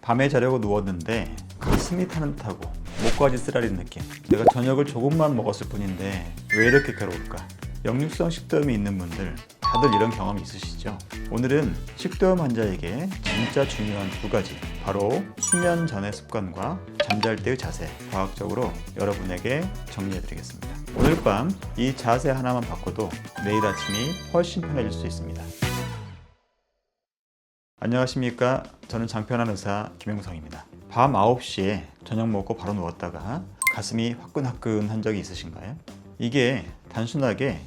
밤에 자려고 누웠는데 가슴이 타는 듯하고 목까지 쓰라린 느낌. 내가 저녁을 조금만 먹었을 뿐인데 왜 이렇게 괴로울까? 역류성 식도염이 있는 분들 다들 이런 경험이 있으시죠? 오늘은 식도염 환자에게 진짜 중요한 두 가지, 바로 수면 전의 습관과 잠잘 때의 자세, 과학적으로 여러분에게 정리해드리겠습니다. 오늘 밤 이 자세 하나만 바꿔도 내일 아침이 훨씬 편해질 수 있습니다. 안녕하십니까? 저는 장편한 의사 김영성입니다. 밤 9시에 저녁 먹고 바로 누웠다가 가슴이 화끈화끈한 적이 있으신가요? 이게 단순하게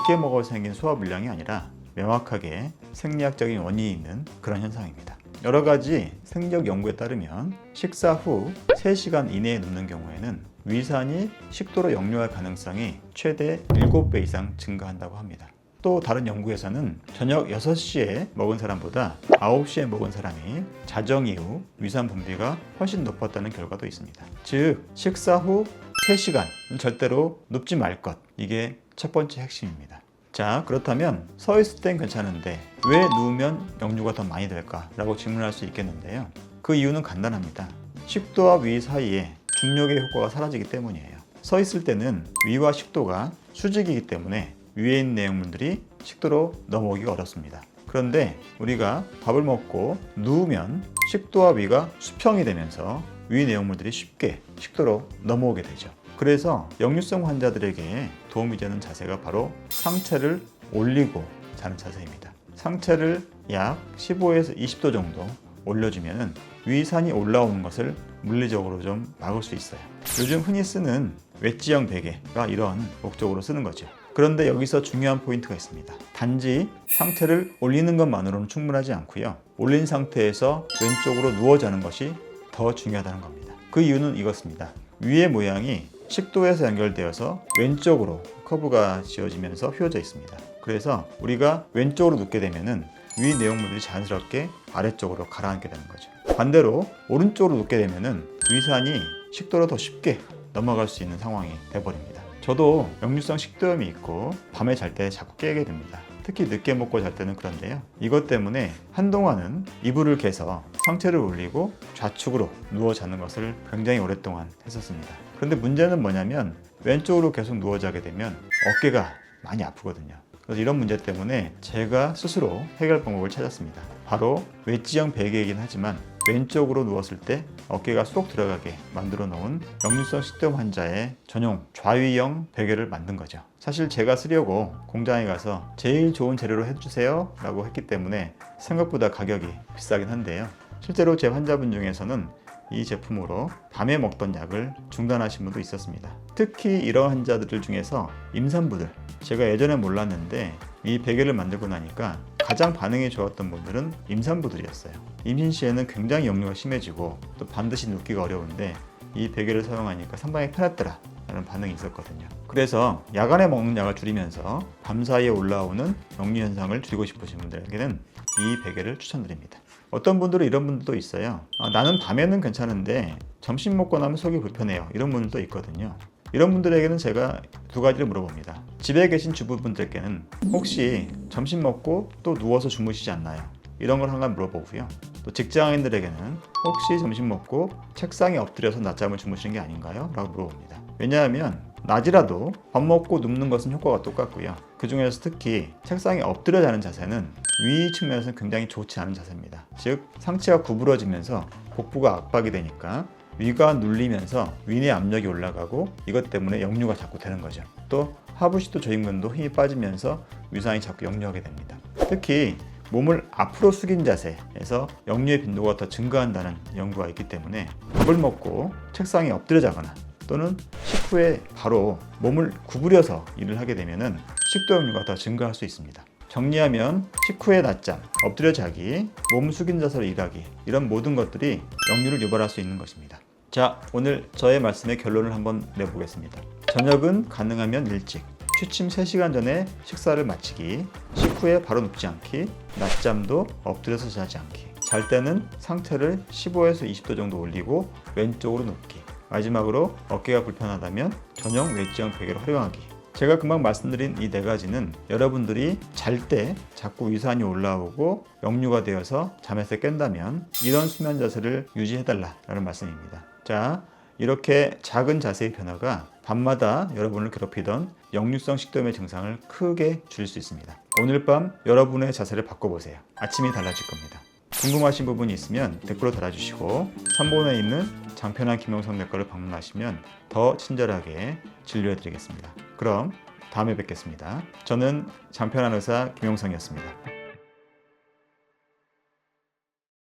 늦게 먹어서 생긴 소화불량이 아니라 명확하게 생리학적인 원인이 있는 그런 현상입니다. 여러 가지 생리학 연구에 따르면 식사 후 3시간 이내에 눕는 경우에는 위산이 식도로 역류할 가능성이 최대 7배 이상 증가한다고 합니다. 또 다른 연구에서는 저녁 6시에 먹은 사람보다 9시에 먹은 사람이 자정 이후 위산 분비가 훨씬 높았다는 결과도 있습니다. 즉, 식사 후 3시간 절대로 눕지 말 것, 이게 첫 번째 핵심입니다. 자, 그렇다면 서 있을 땐 괜찮은데 왜 누우면 역류가 더 많이 될까? 라고 질문할 수 있겠는데요. 그 이유는 간단합니다. 식도와 위 사이에 중력의 효과가 사라지기 때문이에요. 서 있을 때는 위와 식도가 수직이기 때문에 위에 있는 내용물들이 식도로 넘어오기가 어렵습니다. 그런데 우리가 밥을 먹고 누우면 식도와 위가 수평이 되면서 위 내용물들이 쉽게 식도로 넘어오게 되죠. 그래서 역류성 환자들에게 도움이 되는 자세가 바로 상체를 올리고 자는 자세입니다. 상체를 약 15에서 20도 정도 올려주면 위산이 올라오는 것을 물리적으로 좀 막을 수 있어요. 요즘 흔히 쓰는 웨지형 베개가 이런 목적으로 쓰는 거죠. 그런데 여기서 중요한 포인트가 있습니다. 단지 상체를 올리는 것만으로는 충분하지 않고요. 올린 상태에서 왼쪽으로 누워 자는 것이 더 중요하다는 겁니다. 그 이유는 이것입니다. 위의 모양이 식도에서 연결되어서 왼쪽으로 커브가 지어지면서 휘어져 있습니다. 그래서 우리가 왼쪽으로 눕게 되면은 위 내용물들이 자연스럽게 아래쪽으로 가라앉게 되는 거죠. 반대로 오른쪽으로 눕게 되면은 위산이 식도로 더 쉽게 넘어갈 수 있는 상황이 돼버립니다. 저도 역류성 식도염이 있고 밤에 잘 때 자꾸 깨게 됩니다. 특히 늦게 먹고 잘 때는 그런데요. 이것 때문에 한동안은 이불을 개서 상체를 올리고 좌측으로 누워 자는 것을 굉장히 오랫동안 했었습니다. 그런데 문제는 뭐냐면 왼쪽으로 계속 누워 자게 되면 어깨가 많이 아프거든요. 그래서 이런 문제 때문에 제가 스스로 해결 방법을 찾았습니다. 바로 웨지형 베개이긴 하지만 왼쪽으로 누웠을 때 어깨가 쏙 들어가게 만들어 놓은 역류성 식도염 환자의 전용 좌위형 베개를 만든 거죠. 사실 제가 쓰려고 공장에 가서 제일 좋은 재료로 해주세요 라고 했기 때문에 생각보다 가격이 비싸긴 한데요. 실제로 제 환자분 중에서는 이 제품으로 밤에 먹던 약을 중단하신 분도 있었습니다. 특히 이런 환자들 중에서 임산부들, 제가 예전에 몰랐는데 이 베개를 만들고 나니까 가장 반응이 좋았던 분들은 임산부들이었어요. 임신 시에는 굉장히 역류가 심해지고 또 반드시 눕기가 어려운데 이 베개를 사용하니까 상당히 편했더라 라는 반응이 있었거든요. 그래서 야간에 먹는 약을 줄이면서 밤사이에 올라오는 역류 현상을 줄이고 싶으신 분들에게는 이 베개를 추천드립니다. 어떤 분들은 이런 분들도 있어요. 나는 밤에는 괜찮은데 점심 먹고 나면 속이 불편해요. 이런 분들도 있거든요. 이런 분들에게는 제가 두 가지를 물어봅니다. 집에 계신 주부분들께는 혹시 점심 먹고 또 누워서 주무시지 않나요? 이런 걸 한번 물어보고요. 또 직장인들에게는 혹시 점심 먹고 책상에 엎드려서 낮잠을 주무시는 게 아닌가요? 라고 물어봅니다. 왜냐하면 낮이라도 밥 먹고 눕는 것은 효과가 똑같고요. 그 중에서 특히 책상에 엎드려 자는 자세는 위 측면에서는 굉장히 좋지 않은 자세입니다. 즉, 상체가 구부러지면서 복부가 압박이 되니까 위가 눌리면서 위내 압력이 올라가고 이것 때문에 역류가 자꾸 되는 거죠. 또 하부식도 조직면도 힘이 빠지면서 위산이 자꾸 역류하게 됩니다. 특히 몸을 앞으로 숙인 자세에서 역류의 빈도가 더 증가한다는 연구가 있기 때문에 밥을 먹고 책상에 엎드려 자거나 또는 식후에 바로 몸을 구부려서 일을 하게 되면 식도 역류가 더 증가할 수 있습니다. 정리하면 식후에 낮잠, 엎드려 자기, 몸 숙인 자세로 일하기, 이런 모든 것들이 역류를 유발할 수 있는 것입니다. 자, 오늘 저의 말씀의 결론을 한번 내보겠습니다. 저녁은 가능하면 일찍, 취침 3시간 전에 식사를 마치기, 식후에 바로 눕지 않기, 낮잠도 엎드려서 자지 않기, 잘 때는 상체를 15에서 20도 정도 올리고 왼쪽으로 눕기, 마지막으로 어깨가 불편하다면 전용 웨지형 베개를 활용하기, 제가 금방 말씀드린 이 4가지는 여러분들이 잘 때 자꾸 위산이 올라오고 역류가 되어서 잠에서 깬다면 이런 수면 자세를 유지해달라는 말씀입니다. 자, 이렇게 작은 자세의 변화가 밤마다 여러분을 괴롭히던 역류성 식도염의 증상을 크게 줄일 수 있습니다. 오늘 밤 여러분의 자세를 바꿔보세요. 아침이 달라질 겁니다. 궁금하신 부분이 있으면 댓글로 달아주시고 3번에 있는 장편한 김영성 내과를 방문하시면 더 친절하게 진료해드리겠습니다. 그럼 다음에 뵙겠습니다. 저는 장편한 의사 김영성이었습니다.